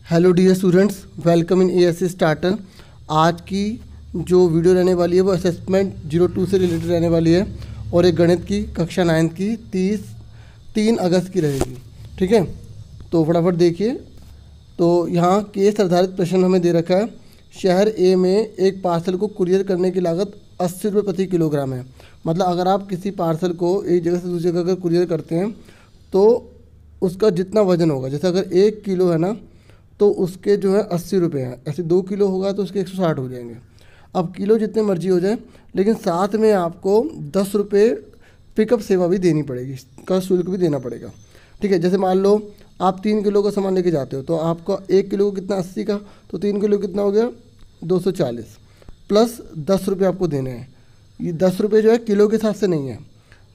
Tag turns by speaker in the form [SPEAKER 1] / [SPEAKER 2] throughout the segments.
[SPEAKER 1] Hello dear students, welcome in ASC starter. आज की जो वीडियो रहने वाली है वो असेसमेंट 02 से रिलेटेड रहने वाली है और एक गणित की कक्षा 9 की 3 अगस्त की रहेगी। ठीक है, तो फटाफट देखिए। तो यहाँ केस आधारित प्रश्न हमें दे रखा है। शहर ए में एक पार्सल को कुरियर करने की लागत 80 रुपये प्रति किलोग्राम है। मतलब अगर आप किसी पार्सल को एक जगह से दूसरी जगह अगर कुरियर करते हैं तो उसका जितना वजन होगा, जैसे अगर 1 किलो है ना तो उसके जो है 80 रुपये हैं। ऐसे 2 किलो होगा तो उसके 160 हो जाएंगे। अब किलो जितने मर्जी हो जाए, लेकिन साथ में आपको 10 रुपये पिकअप सेवा भी देनी पड़ेगी, का शुल्क भी देना पड़ेगा। ठीक है, जैसे मान लो आप 3 किलो का सामान लेके जाते हो तो आपका 1 किलो को कितना 80 का, तो 3 किलो कितना हो गया 240 प्लस 10 रुपये आपको देने हैं। ये 10 रुपये जो है किलो के हिसाब से नहीं है,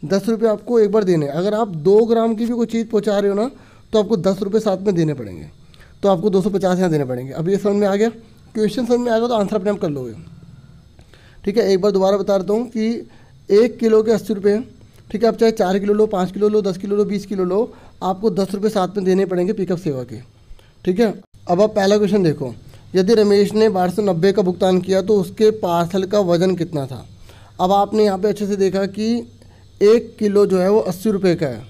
[SPEAKER 1] 10 रुपये आपको एक बार देने हैं। अगर आप 2 ग्राम की भी कोई चीज़ पहुँचा रहे हो ना तो आपको 10 रुपये साथ में देने पड़ेंगे, तो आपको 250 यहाँ देने पड़ेंगे। अब ये समझ में आ गया, क्वेश्चन समझ में आएगा तो आंसर अपने आप कर लोगे। ठीक है, एक बार दोबारा बता देता हूँ कि 1 किलो के 80 रुपये। ठीक है, आप चाहे 4 किलो लो, 5 किलो लो, 10 किलो लो, 20 किलो लो, आपको 10 रुपये साथ में देने पड़ेंगे पिकअप सेवा के। ठीक है, अब आप पहला क्वेश्चन देखो। यदि रमेश ने 1290 का भुगतान किया तो उसके पार्सल का वजन कितना था। अब आपने यहाँ पे अच्छे से देखा कि 1 किलो जो है वो 80 रुपये का है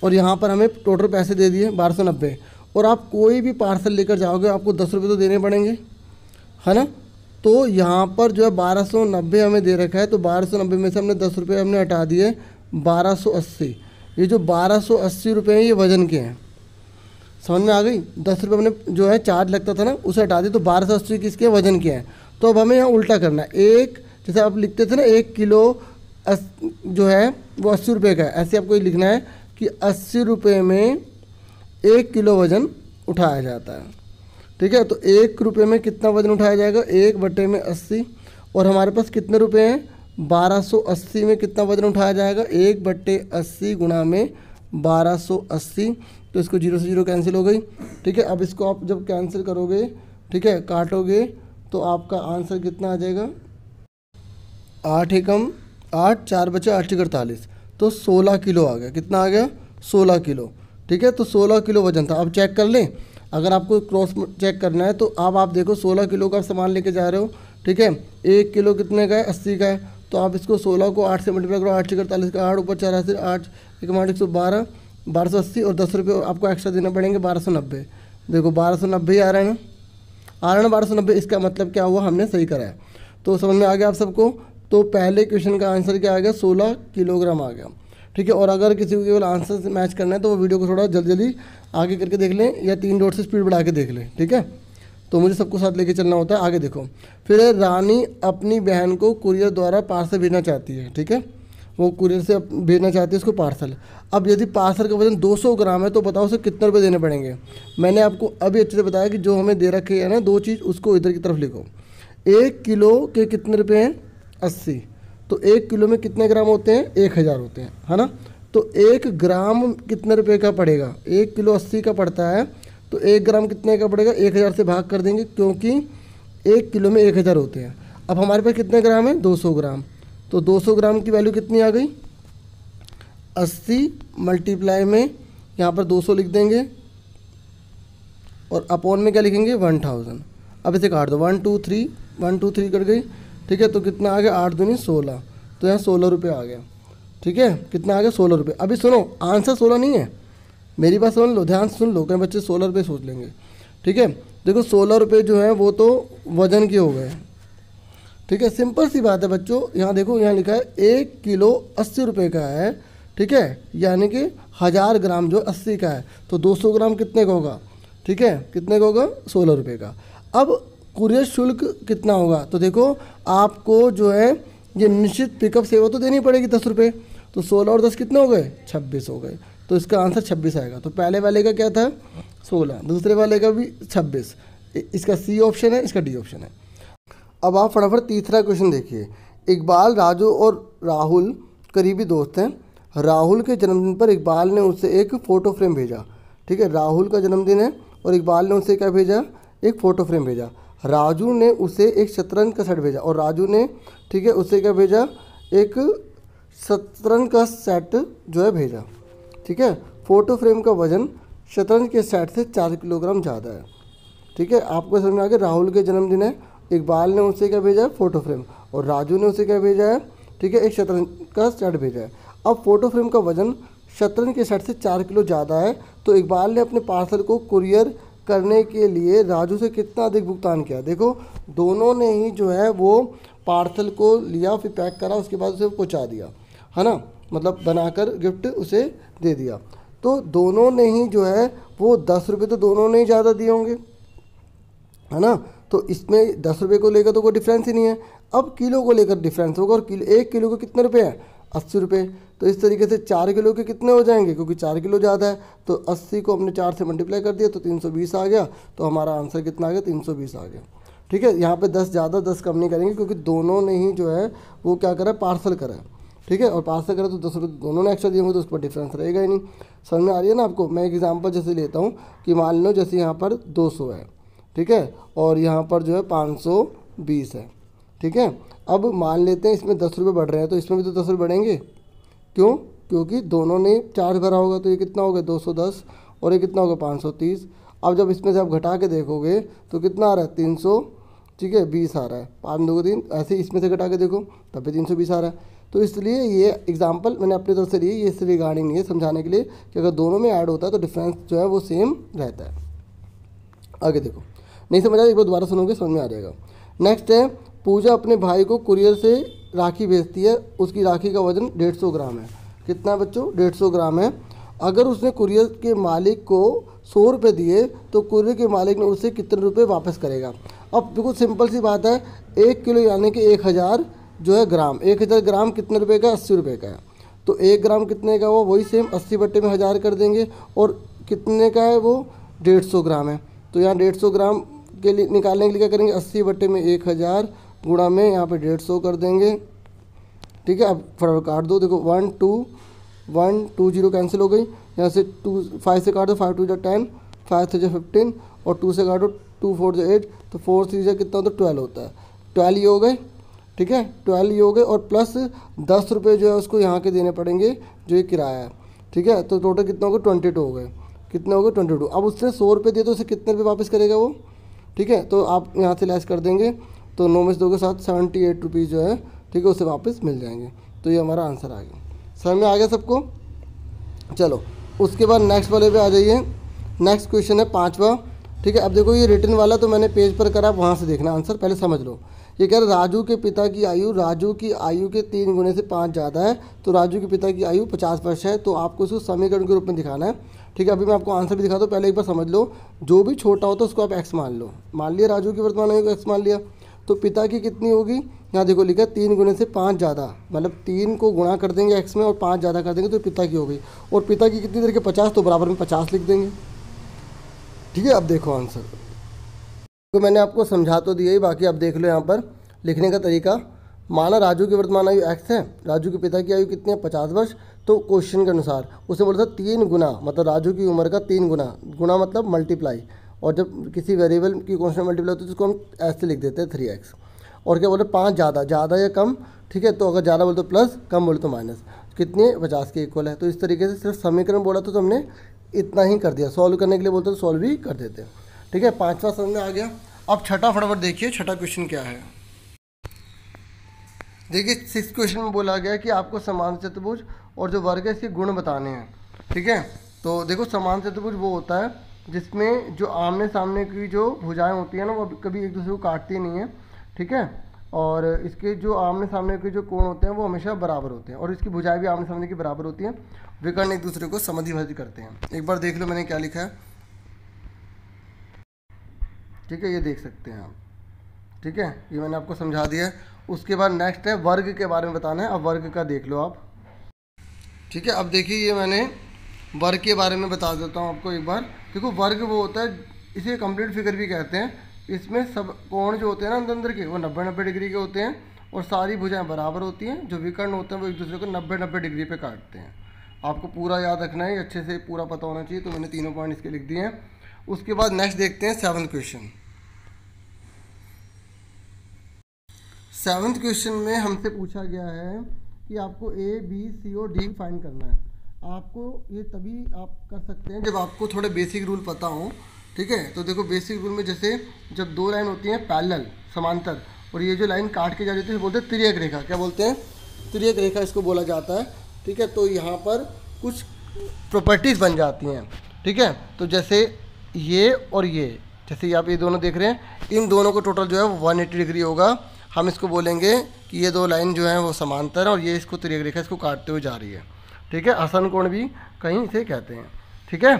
[SPEAKER 1] और यहाँ पर हमें टोटल पैसे दे दिए 1290। और आप कोई भी पार्सल लेकर जाओगे आपको 10 रुपये तो देने पड़ेंगे, है ना। तो यहाँ पर जो है 1290 हमें दे रखा है, तो 1290 में से हमने 10 रुपये हमने हटा दिए 1280। ये जो 1280 रुपये हैं ये वजन के हैं, समझ में आ गई। 10 रुपये हमने जो है चार्ज लगता था ना उसे हटा दिए, तो 1280 किसके वजन के हैं। तो अब हमें यहाँ उल्टा करना है। एक जैसे आप लिखते थे ना 1 किलो जो है वो 80 रुपये का है, ऐसे आपको लिखना है कि 80 रुपये में 1 किलो वज़न उठाया जाता है। ठीक है, तो 1 रुपये में कितना वज़न उठाया जाएगा 1/80। और हमारे पास कितने रुपए हैं 1280 में कितना वज़न उठाया जाएगा 1/80 गुणा में 1280। तो इसको 0 से 0 कैंसिल हो गई। ठीक है, अब इसको आप जब कैंसिल करोगे, ठीक है, काटोगे तो आपका आंसर कितना आ जाएगा 8 एकम 8, 4 बचे 8 × 48, तो 16 किलो आ गया। कितना आ गया 16 किलो। ठीक है, तो 16 किलो वजन था। अब चेक कर लें, अगर आपको क्रॉस चेक करना है तो अब आप देखो 16 किलो का सामान लेके जा रहे हो। ठीक है, 1 किलो कितने का है 80 का है, तो आप इसको 16 को 8 से मल्टीप्लाई करो, 8 × 48 का 8 ऊपर 84 8 1 112 1280 और 10 रुपये आपको एक्स्ट्रा देना पड़ेंगे 1290। देखो 1290 आ रहा है ना, 1290। इसका मतलब क्या हुआ, हमने सही करा है। तो समझ में आ गया आप सबको। तो पहले क्वेश्चन का आंसर क्या आ गया 16 किलोग्राम आ गया। ठीक है, और अगर किसी को केवल आंसर से मैच करना है तो वो वीडियो को थोड़ा जल्दी जल्दी आगे करके देख लें या 3 डॉट से स्पीड बढ़ा के देख लें। ठीक है, तो मुझे सबको साथ लेके चलना होता है। आगे देखो, फिर रानी अपनी बहन को कुरियर द्वारा पार्सल भेजना चाहती है। ठीक है, वो कुरियर से भेजना चाहती है उसको पार्सल। अब यदि पार्सल का वजन 200 ग्राम है तो बताओ उसे कितने रुपये देने पड़ेंगे। मैंने आपको अभी अच्छे से बताया कि जो हमें दे रखे है ना 2 चीज़, उसको इधर की तरफ लिखो। 1 किलो के कितने रुपये हैं 80, तो 1 किलो में कितने ग्राम होते हैं 1000 होते हैं, है ना। तो 1 ग्राम कितने रुपए का पड़ेगा 1 किलो 80 का पड़ता है, तो 1 ग्राम कितने का पड़ेगा 1000 से भाग कर देंगे क्योंकि 1 किलो में 1000 होते हैं। अब हमारे पास कितने ग्राम है 200 ग्राम, तो 200 ग्राम की वैल्यू कितनी आ गई 80 मल्टीप्लाई में यहाँ पर 200 लिख देंगे और अपॉन में क्या लिखेंगे 1000। अब इसे काट दो 1 2 3 1 2 3 कट गई। ठीक है, तो कितना आ गया 8 दूनी 16, तो यहाँ 16 रुपये आ गया। ठीक है, कितना आ गया 16 रुपये। अभी सुनो, आंसर 16 नहीं है, मेरी बात सुन लो, ध्यान से सुन लो, कई बच्चे 16 रुपये सोच लेंगे। ठीक है, देखो 16 रुपये जो है वो तो वजन के हो गए। ठीक है, सिंपल सी बात है बच्चों। यहाँ देखो, यहाँ लिखा है 1 किलो 80 रुपये का है। ठीक है, यानी कि 1000 ग्राम जो 80 का है, तो 200 ग्राम कितने का होगा। ठीक है, कितने का होगा 16 रुपये का। अब कुरियर शुल्क कितना होगा, तो देखो आपको जो है ये निश्चित पिकअप सेवा तो देनी पड़ेगी 10 रुपये, तो 16 और 10 कितने हो गए 26 हो गए, तो इसका आंसर 26 आएगा। तो पहले वाले का क्या था 16, दूसरे वाले का भी 26। इसका सी ऑप्शन है, इसका डी ऑप्शन है। अब आप फटाफट तीसरा क्वेश्चन देखिए। इकबाल, राजू और राहुल करीबी दोस्त हैं। राहुल के जन्मदिन पर इकबाल ने उसे एक फ़ोटो फ्रेम भेजा। ठीक है, राहुल का जन्मदिन है और इकबाल ने उसे क्या भेजा एक फ़ोटो फ्रेम भेजा। राजू ने उसे एक शतरंज का सेट भेजा और राजू ने ठीक है उसे क्या भेजा एक शतरंज का सेट जो है भेजा। ठीक है, फ़ोटो फ्रेम का वजन शतरंज के सेट से 4 किलोग्राम ज़्यादा है। ठीक है, आपको समझ में आ गया। राहुल के जन्मदिन है, इकबाल ने उसे क्या भेजा है, फ़ोटो फ्रेम, और राजू ने उसे क्या भेजा है, ठीक है, एक शतरंज का सेट भेजा है। अब फ़ोटो फ्रेम का वजन शतरंज के सेट से 4 किलो ज़्यादा है, तो इकबाल ने अपने पार्सल को कुरियर करने के लिए राजू से कितना अधिक भुगतान किया। देखो दोनों ने ही जो है वो पार्सल को लिया, फिर पैक करा, उसके बाद उसे पहुंचा दिया, है ना, मतलब बनाकर गिफ्ट उसे दे दिया। तो दोनों ने ही जो है वो 10 रुपये तो दोनों ने ही ज़्यादा दिए होंगे, है ना। तो इसमें 10 रुपये को लेकर तो कोई डिफरेंस ही नहीं है। अब किलो को लेकर डिफरेंस होगा, और किलो 1 किलो के कितने रुपए हैं, 80 रुपये। तो इस तरीके से 4 किलो के कितने हो जाएंगे, क्योंकि 4 किलो ज़्यादा है, तो 80 को हमने 4 से मल्टीप्लाई कर दिया तो 320 आ गया। तो हमारा आंसर कितना आ गया, 320 आ गया। ठीक है, यहाँ पे 10 ज़्यादा 10 कम नहीं करेंगे, क्योंकि दोनों ने ही जो है वो क्या करा, पार्सल करा है। ठीक है, और पार्सल करा तो 10 रुपये दोनों ने एक्स्ट्रा दिए होंगे, तो उस पर डिफरेंस रहेगा ही नहीं। समझ में आ रही है ना आपको। मैं एक एग्जांपल जैसे लेता हूँ कि मान लो जैसे यहाँ पर 200 है, ठीक है, और यहाँ पर जो है 520 है। ठीक है, अब मान लेते हैं इसमें 10 रुपये बढ़ रहे हैं, तो इसमें भी तो 10 रुपये बढ़ेंगे। क्यों, क्योंकि दोनों ने 4 भरा होगा, तो ये कितना होगा 210, और ये कितना होगा 530। अब जब इसमें से आप घटा के देखोगे तो कितना आ रहा है 300, ठीक है, 20 आ रहा है, 5 2 3, ऐसे इसमें से घटा के देखो तब भी 320 आ रहा है। तो इसलिए ये एग्जांपल मैंने अपनी तरफ से लिए, ये इससे रिगार्डिंग नहीं है, समझाने के लिए कि अगर दोनों में ऐड होता है तो डिफरेंस जो है वो सेम रहता है। आगे देखो, नहीं समझ आया एक बार दोबारा सुनोगे समझ में आ जाएगा। नेक्स्ट है, पूजा अपने भाई को कुरियर से राखी भेजती है, उसकी राखी का वजन 150 ग्राम है। कितना है बच्चों, 150 ग्राम है। अगर उसने कुरियर के मालिक को 100 रुपये दिए तो कुरियर के मालिक ने उसे कितने रुपए वापस करेगा। अब बिल्कुल सिंपल सी बात है, 1 किलो यानी कि 1000 जो है ग्राम, 1000 ग्राम कितने रुपए का, 80 रुपये का है। तो 1 ग्राम कितने का हुआ, वही सेम 80 बट्टे में 1000 कर देंगे, और कितने का है वो 150 ग्राम है। तो यहाँ 150 ग्राम के लिए निकालने के लिए क्या करेंगे, 80 बट्टे में 1000 गुणा में यहाँ पे 150 कर देंगे। ठीक है, अब फटाफट काट दो, देखो 1 2 0 कैंसिल हो गई, यहाँ से 2 5 से काट दो, 5 2 10, 5 3 15, और 2 से काटो 2 4 8, तो 4 3 कितना होता है 12 होता है, 12 ये हो गए। ठीक है, 12 ये हो गए, और प्लस 10 रुपये जो है उसको यहाँ के देने पड़ेंगे जो ये किराया है। ठीक है, तो टोटल कितना हो गया 22 हो गए, कितने हो गए 22। अब उसने 100 रुपये दिए तो उसे कितने रुपये वापस करेगा वो। ठीक है, तो आप यहाँ से लेस कर देंगे, तो 9 में से 2 के साथ 78 रुपीज़ जो है, ठीक है, उसे वापस मिल जाएंगे। तो ये हमारा आंसर आ गया। समझ में आ गया सबको। चलो उसके बाद नेक्स्ट वाले पे आ जाइए। नेक्स्ट क्वेश्चन है 5वां। ठीक है, अब देखो ये रिटर्न वाला तो मैंने पेज पर करा, वहाँ से देखना आंसर, पहले समझ लो। ये कह रहा है राजू के पिता की आयु राजू की आयु के 3 गुने से 5 ज़्यादा है, तो राजू के पिता की आयु 50 वर्ष है। तो आपको इसको समीकरण के रूप में दिखाना है। ठीक है, अभी मैं आपको आंसर भी दिखाता हूँ, पहले एक बार समझ लो। जो भी छोटा होता है उसको आप एक्स मान लो। मान लिया राजू की वर्तमान आयु को एक्स मान लिया, तो पिता की कितनी होगी, यहाँ देखो लिखा 3 गुने से 5 ज़्यादा, मतलब 3 को गुणा कर देंगे एक्स में और 5 ज़्यादा कर देंगे तो पिता की हो गई। और पिता की कितनी देर के 50, तो बराबर में 50 लिख देंगे। ठीक है, अब देखो आंसर, तो मैंने आपको समझा तो दिया ही, बाकी आप देख लो यहाँ पर लिखने का तरीका। माना राजू की वर्तमान आयु एक्स है, राजू के पिता की आयु कितनी है 50 वर्ष, तो क्वेश्चन के अनुसार उसे बोलता था 3 गुना, मतलब राजू की उम्र का 3 गुना, गुना मतलब मल्टीप्लाई, और जब किसी वेरिएबल की कॉन्स्टेंट मल्टीप्लाई होती है तो उसको हम ऐसे लिख देते हैं 3x। और क्या बोले 5 ज़्यादा, ज़्यादा या कम। ठीक है, तो अगर ज़्यादा बोले तो प्लस, कम बोले तो माइनस, कितनी 50 के इक्वल है। तो इस तरीके से सिर्फ समीकरण बोला तो हमने इतना ही कर दिया, सॉल्व करने के लिए बोलते तो सॉल्व भी कर देते। ठीक है, 5वां समझ में आ गया। अब छठा फटाफट देखिए, छठा क्वेश्चन क्या है। देखिए 6th क्वेश्चन में बोला गया कि आपको समान चतुर्भुज और जो वर्ग है इसके गुण बताने हैं। ठीक है, तो देखो समान चतुर्भुज वो होता है जिसमें जो आमने सामने की जो भुजाएं होती हैं ना वो कभी एक दूसरे को काटती नहीं है। ठीक है, और इसके जो आमने सामने के जो कोण होते हैं वो हमेशा बराबर होते हैं, और इसकी भुजाएं भी आमने सामने की बराबर होती हैं। विकर्ण एक दूसरे को समद्विभाजित करते हैं। एक बार देख लो मैंने क्या लिखा है। ठीक है, ये देख सकते हैं आप। ठीक है, ये मैंने आपको समझा दिया है। उसके बाद नेक्स्ट है वर्ग के बारे में बताना है। अब वर्ग का देख लो आप। ठीक है, अब देखिए ये मैंने वर्ग के बारे में बता देता हूँ आपको एक बार। देखो वर्ग वो होता है, इसे कंप्लीट फिगर भी कहते हैं। इसमें सब कोण जो होते हैं ना अंदर अंदर के वो 90-90 डिग्री के होते हैं, और सारी भुजाएं बराबर होती हैं। जो विकर्ण होते हैं वो एक दूसरे को 90-90 डिग्री पे काटते हैं। आपको पूरा याद रखना है, अच्छे से पूरा पता होना चाहिए। तो मैंने तीनों पॉइंट इसके लिख दिए हैं। उसके बाद नेक्स्ट देखते हैं 7th क्वेश्चन। 7th क्वेश्चन में हमसे पूछा गया है कि आपको A, B, C और D फाइंड करना है। आपको ये तभी आप कर सकते हैं जब आपको थोड़े बेसिक रूल पता हो। ठीक है। तो देखो बेसिक रूल में जैसे जब दो लाइन होती हैं पैरेलल समांतर, और ये जो लाइन काट के जा रही है बोलते हैं तिर्यक रेखा। क्या बोलते हैं? तिर्यक रेखा इसको बोला जाता है। ठीक है, तो यहाँ पर कुछ प्रॉपर्टीज़ बन जाती हैं। ठीक है, तो जैसे ये और ये, जैसे आप ये दोनों देख रहे हैं, इन दोनों को टोटल जो है वो 180 डिग्री होगा। हम इसको बोलेंगे कि ये दो लाइन जो है वो समांतर है और ये इसको तिर्यक रेखा इसको काटते हुए जा रही है। ठीक है, आसन कोण भी कहीं इसे कहते हैं। ठीक है,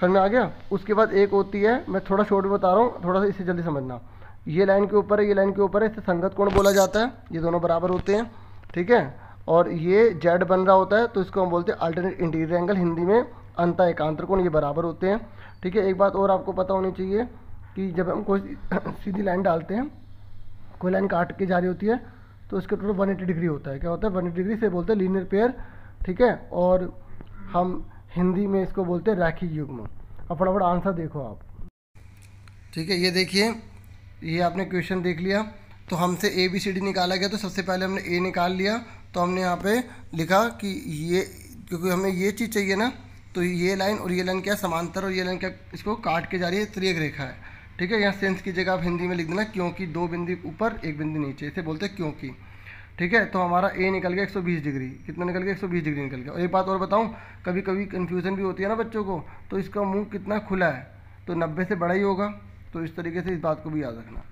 [SPEAKER 1] समझ में आ गया। उसके बाद एक होती है, मैं थोड़ा शॉर्ट में बता रहा हूँ, थोड़ा सा इसे जल्दी समझना। ये लाइन के ऊपर है, ये लाइन के ऊपर है, इसे संगत कोण बोला जाता है। ये दोनों बराबर होते हैं। ठीक है, और ये जेड बन रहा होता है तो इसको हम बोलते हैं अल्टरनेट इंटीरियर एंगल, हिंदी में अंतः एकांतर कोण। ये बराबर होते हैं। ठीक है, एक बात और आपको पता होनी चाहिए कि जब हम कोई सीधी लाइन डालते हैं, कोई लाइन काट के जा रही होती है, तो इसका टोटल 180 डिग्री होता है। क्या होता है? 180 डिग्री से बोलते हैं लीनियर पेयर। ठीक है, और हम हिंदी में इसको बोलते हैं रैखिक युग्म। अब फटाफट आंसर देखो आप। ठीक है, ये देखिए, ये आपने क्वेश्चन देख लिया। तो हमसे ABCD निकाला गया, तो सबसे पहले हमने A निकाल लिया। तो हमने यहाँ पे लिखा कि ये, क्योंकि हमें ये चीज़ चाहिए ना, तो ये लाइन और ये लाइन क्या समांतर, और ये लाइन क्या इसको काट के जा रही है, तिर्यक रेखा है। ठीक है, यहाँ सेंस की जगह आप हिंदी में लिख देना क्योंकि, दो बिंदु ऊपर एक बिंदु नीचे, इसे बोलते हैं क्योंकि। ठीक है, तो हमारा A निकल गया 120 डिग्री। कितना निकल गया? 120 डिग्री निकल गया। और एक बात और बताऊँ, कभी कभी कन्फ्यूज़न भी होती है ना बच्चों को, तो इसका मुँह कितना खुला है, तो 90 से बड़ा ही होगा। तो इस तरीके से इस बात को भी याद रखना।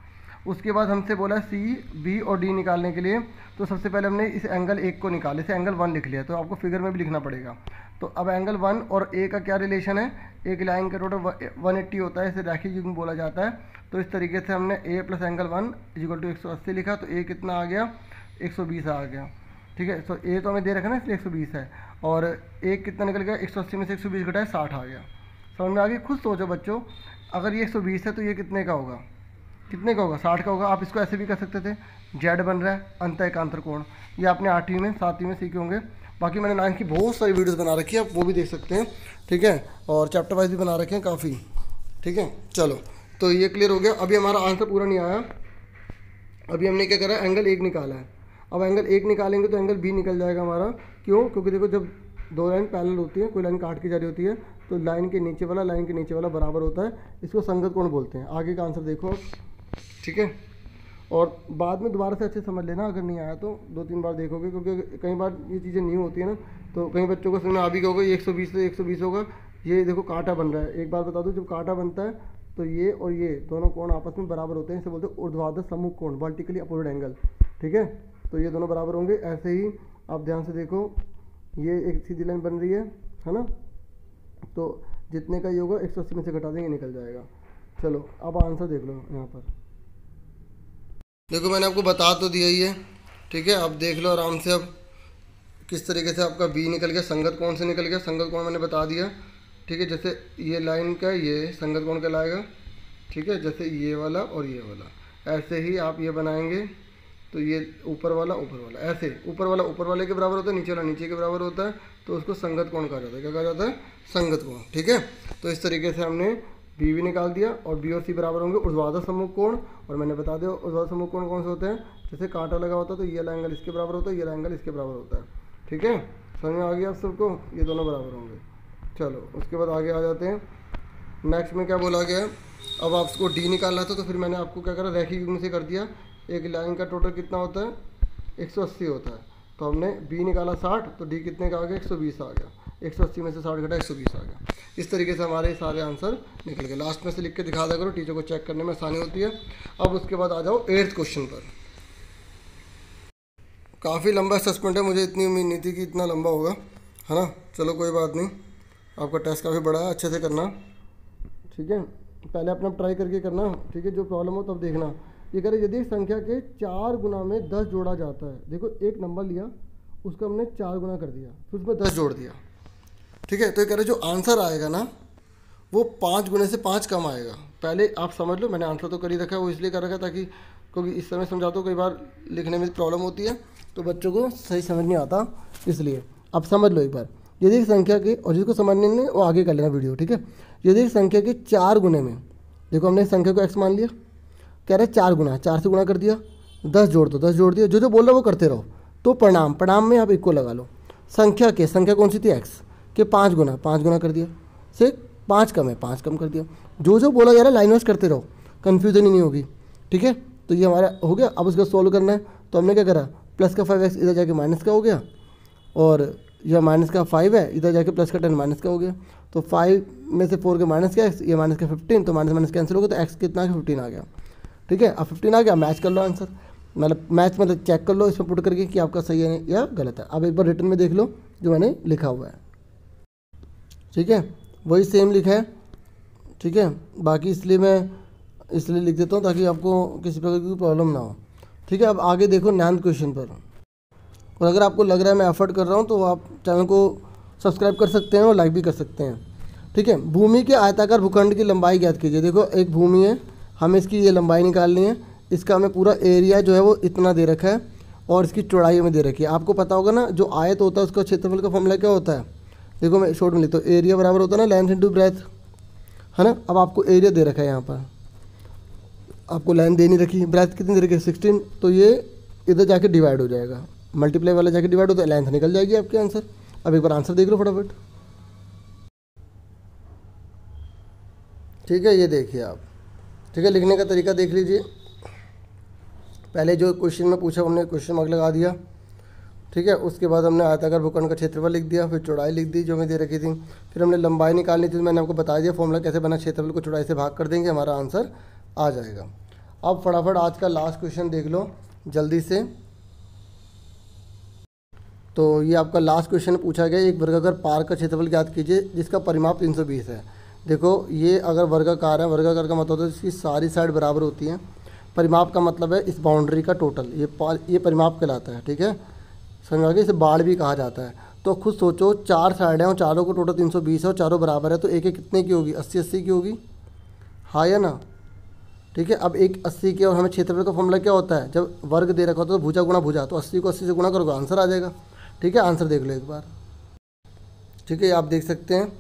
[SPEAKER 1] उसके बाद हमसे बोला C, B और D निकालने के लिए। तो सबसे पहले हमने इस एंगल 1 को निकाला, इसे एंगल 1 लिख लिया। तो आपको फिगर में भी लिखना पड़ेगा। तो अब एंगल 1 और A का क्या रिलेशन है? एक लाइन का टोटल 180 होता है, इसे रैखिक युग्म बोला जाता है। तो इस तरीके से हमने A plus angle 1 equal to 180 लिखा। तो A कितना आ गया? 120 आ गया। ठीक है, तो A तो हमें दे रखा ना, इसलिए 120 है। और A कितना निकल गया? 180 में से 120 घटाया 60 आ गया। समझ में आ गई? खुद सोचो बच्चों, अगर ये 120 है तो ये कितने का होगा? कितने का होगा? 60 का होगा। आप इसको ऐसे भी कर सकते थे, जेड बन रहा है अंतः एकांतर कोण। ये आपने 8वीं में 7वीं में सीखे होंगे। बाकी मैंने 9 की बहुत सारी वीडियोस बना रखी है, आप वो भी देख सकते हैं। ठीक है, और चैप्टर वाइज भी बना रखे हैं काफ़ी। ठीक है, चलो, तो ये क्लियर हो गया। अभी हमारा आंसर पूरा नहीं आया। अभी हमने क्या करा? एंगल 1 निकाला है। अब एंगल 1 निकालेंगे तो एंगल B निकल जाएगा हमारा। क्यों? क्योंकि देखो, जब दो लाइन पैरेलल होती है, कोई लाइन काट के जा रही होती है, तो लाइन के नीचे वाला बराबर होता है। इसको संगत कोण बोलते हैं। आगे का आंसर देखो। ठीक है, और बाद में दोबारा से अच्छे समझ लेना, अगर नहीं आया तो 2-3 बार देखोगे, क्योंकि कई बार ये चीज़ें नहीं होती है ना, तो कई बच्चों को समझ में आ भी गया होगा। ये 120 से 120 होगा। ये देखो कांटा बन रहा है। एक बार बता दूं, जब कांटा बनता है तो ये और ये दोनों कोण आपस में बराबर होते हैं, इसे बोलते हैं ऊर्ध्वाधर सम्मुख कोण, वर्टिकली अपोजिट एंगल। ठीक है, तो ये दोनों बराबर होंगे। ऐसे ही आप ध्यान से देखो, ये एक सीधी लाइन बन रही है ना, तो जितने का ये होगा 180 में से घटा देंगे, निकल जाएगा। चलो, अब आंसर देख लो यहाँ पर। देखो, मैंने आपको बता तो दिया ही है। ठीक है, अब देख लो आराम से। अब किस तरीके से आपका B निकल गया, संगत कोण से निकल गया। संगत कोण मैंने बता दिया। ठीक है, जैसे ये लाइन का ये संगत कोण कहलाएगा। ठीक है, जैसे ये वाला और ये वाला, ऐसे ही आप ये बनाएंगे तो ये ऊपर वाला ऐसे, ऊपर वाला ऊपर वाले के बराबर होता है, नीचे वाला नीचे के बराबर होता है, तो उसको संगत कोण कहा जाता है। क्या कहा जाता है? संगत कोण। ठीक है, तो इस तरीके से हमने B भी निकाल दिया, और B और C बराबर होंगे ऊर्ध्वाधर सम्मुख कोण। और मैंने बता दिया ऊर्ध्वाधर सम्मुख कोण कौन से होते हैं? जैसे कांटा लगा होता है तो ये वाला एंगल इसके बराबर होता है, ये वाला एंगल इसके बराबर होता है। ठीक है, समझ में आ गया आप सबको? ये दोनों बराबर होंगे। चलो, उसके बाद आगे आ जाते हैं। नेक्स्ट में क्या बोला गया है? अब आपको D निकालना था, तो फिर मैंने आपको क्या करा? रैखिक युग्म से कर दिया। एक लाइन का टोटल कितना होता है? 180 होता है। तो हमने B निकाला 60, तो D कितने का आ गया? 120 आ गया। 180 में से 60 घटा 120 आ गया। इस तरीके से हमारे सारे आंसर निकल गए। लास्ट में से लिख के दिखा दिया करो, टीचर को चेक करने में आसानी होती है। अब उसके बाद आ जाओ 8th क्वेश्चन पर। काफ़ी लंबा असेसमेंट है, मुझे इतनी उम्मीद नहीं थी कि इतना लंबा होगा, है ना। चलो, कोई बात नहीं, आपका टेस्ट काफ़ी बड़ा है, अच्छे से करना। ठीक है, पहले अपना ट्राई करके करना। ठीक है, जो प्रॉब्लम हो तब देखना। ये कह रहे यदि संख्या के 4 गुना में 10 जोड़ा जाता है। देखो, एक नंबर लिया, उसका हमने 4 गुना कर दिया, फिर उसमें 10 जोड़ दिया। ठीक है, तो ये कह रहे जो आंसर आएगा ना, वो 5 गुने से 5 कम आएगा। पहले आप समझ लो, मैंने आंसर तो कर ही रखा है, वो इसलिए कर रखा ताकि, क्योंकि इस समय समझाता हूँ, कई बार लिखने में प्रॉब्लम होती है तो बच्चों को सही समझ नहीं आता, इसलिए अब समझ लो एक बार। यदि संख्या के, और जिसको समझने नहीं वो आगे कर लेना वीडियो। ठीक है, यदि संख्या के 4 गुने में, देखो हमने संख्या को x मान लिया, कह रहे 4 गुना, 4 से गुना कर दिया, 10 जोड़ दो, 10 जोड़ दिया, जो बोल रहा है वो करते रहो। तो परिणाम में आप इक्वल लगा लो। संख्या कौन सी थी? x के 5 गुना कर दिया, से 5 कम है, 5 कम कर दिया। जो जो बोला जा रहा है लाइन वाइज करते रहो, कन्फ्यूजन ही नहीं होगी, ठीक है। तो ये हमारा हो गया। अब उसका सॉल्व करना है, तो हमने क्या करा, प्लस का 5x इधर जाके माइनस का हो गया, और यह माइनस का 5 है, इधर जाके प्लस का 10 माइनस का हो गया। तो 5 में से 4 के माइनस का x, ये माइनस का 15, तो माइनस माइनस कैंसिल हो गया, तो x कितना है 15 आ गया, ठीक है। अब 15 आ गया, मैच कर लो आंसर, मतलब मैच मतलब चेक कर लो इसमें पुट करके कि आपका सही है या गलत है। अब एक बार रिटर्न में देख लो जो मैंने लिखा हुआ है, ठीक है, वही सेम लिखा है, ठीक है। बाकी इसलिए लिख देता हूँ ताकि आपको किसी प्रकार की प्रॉब्लम ना हो, ठीक है। अब आगे देखो 9th क्वेश्चन पर, और अगर आपको लग रहा है मैं एफर्ट कर रहा हूँ तो आप चैनल को सब्सक्राइब कर सकते हैं और लाइक भी कर सकते हैं, ठीक है। भूमि के आयताकार भूखंड की लंबाई ज्ञात कीजिए। देखो एक भूमि है, हमें इसकी ये लंबाई निकालनी है, इसका हमें पूरा एरिया जो है वो इतना दे रखा है और इसकी चौड़ाई में दे रखी है। आपको पता होगा ना जो आयत होता है उसका क्षेत्रफल का फॉर्मूला क्या होता है, देखो मैं शॉर्ट में लिखता हूँ, एरिया बराबर होता है ना लेंथ इंटू ब्रेथ, है ना। अब आपको एरिया दे रखा है, यहाँ पर आपको लेंथ दे नहीं रखी, ब्रेथ कितनी दे रखी है 16, तो ये इधर जाके डिवाइड हो जाएगा, मल्टीप्लाई वाला जाके डिवाइड होता है, लेंथ निकल जाएगी आपके आंसर। अब एक बार आंसर देख लो फटाफट, ठीक है। ये देखिए आप, ठीक है, लिखने का तरीका देख लीजिए। पहले जो क्वेश्चन में पूछा हमने क्वेश्चन मार्क लगा दिया, ठीक है। उसके बाद हमने आयताकार भूखंड का क्षेत्रफल लिख दिया, फिर चौड़ाई लिख दी जो हमें दे रखी थी, फिर हमने लंबाई निकालनी थी, मैंने आपको बता दिया फॉर्मूला कैसे बना, क्षेत्रफल को चौड़ाई से भाग कर देंगे, हमारा आंसर आ जाएगा। अब फटाफट आज का लास्ट क्वेश्चन देख लो जल्दी से। तो ये आपका लास्ट क्वेश्चन पूछा गया, एक वर्गाकार पार्क का क्षेत्रफल ज्ञात कीजिए जिसका परिमाप 320 है। देखो ये अगर वर्गाकार है, वर्गाकार का मतलब होता है इसकी सारी साइड बराबर होती हैं, परिमाप का मतलब है इस बाउंड्री का टोटल, ये परिमाप कहलाता है, ठीक है, समझ आ गया। इसे बाड़ भी कहा जाता है। तो खुद सोचो 4 साइड हैं और चारों को टोटल 320 है और चारों बराबर है, तो एक एक कितने की होगी, 80-80 की होगी, हाँ या ना, ठीक है। अब एक 80 की, और हमें क्षेत्रफल का फॉर्मूला क्या होता है, जब वर्ग दे रखा होता है तो भुजा गुणा भुजा, तो 80 को 80 से गुणा करोगे आंसर आ जाएगा, ठीक है। आंसर देख लो एक बार, ठीक है, आप देख सकते हैं।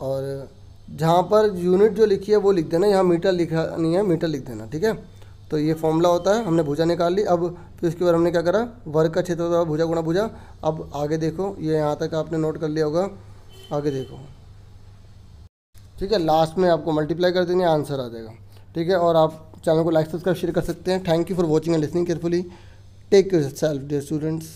[SPEAKER 1] और जहाँ पर यूनिट जो लिखी है वो लिख देना, यहाँ मीटर लिखा नहीं है, मीटर लिख देना, ठीक है। तो ये फॉर्मूला होता है, हमने भुजा निकाल ली। अब फिर उसके बाद हमने क्या करा, वर्ग का क्षेत्रफल भुजा गुणा भुजा। अब आगे देखो, ये यहाँ तक आपने नोट कर लिया होगा, आगे देखो, ठीक है, लास्ट में आपको मल्टीप्लाई कर देंगे, आंसर आ जाएगा, ठीक है। और आप चैनल को लाइक सब्सक्राइब शेयर कर सकते हैं। Thank you for watching and listening carefully. Take care yourself dear students.